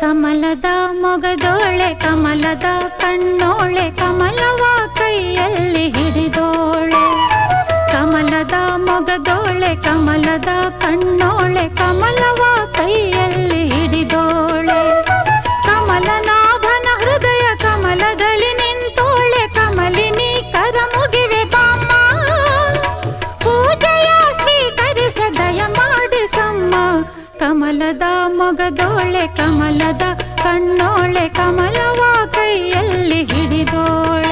ಕಮಲದ ಮೊಗದೋಳೆ ಕಮಲದ ಕಣ್ಣೋಳೆ ಕಮಲವ ಕೈಯಲ್ಲಿ ಹಿಡಿದೋಳೆ ಕಮಲದ ಮೊಗದೋಳೆ ಕಮಲದ ಕಣ್ಣೋಳೆ ಕಮಲವ ಕೈಯಲ್ಲಿ ಹಿಡಿದೋಳೆ ಕಮಲನಾಭನ ಹೃದಯ ಕಮಲದಲ್ಲಿ ನಿಂತೋಳೆ ಕಮಲಿನಿ ಕರ ಮುಗಿವೆ ಬಾಮ್ಮ ಪೂಜೆಯ ಸ್ವೀಕರಿಸ ದಯ ಮಾಡಿಸಮ್ಮ ಕಮಲದ ಮೊಗದೋಳೆ ಕಮಲದ ಕಣ್ಣೋಳೆ ಕಮಲವ ಕೈಯಲ್ಲಿ ಹಿಡಿದೋಳೆ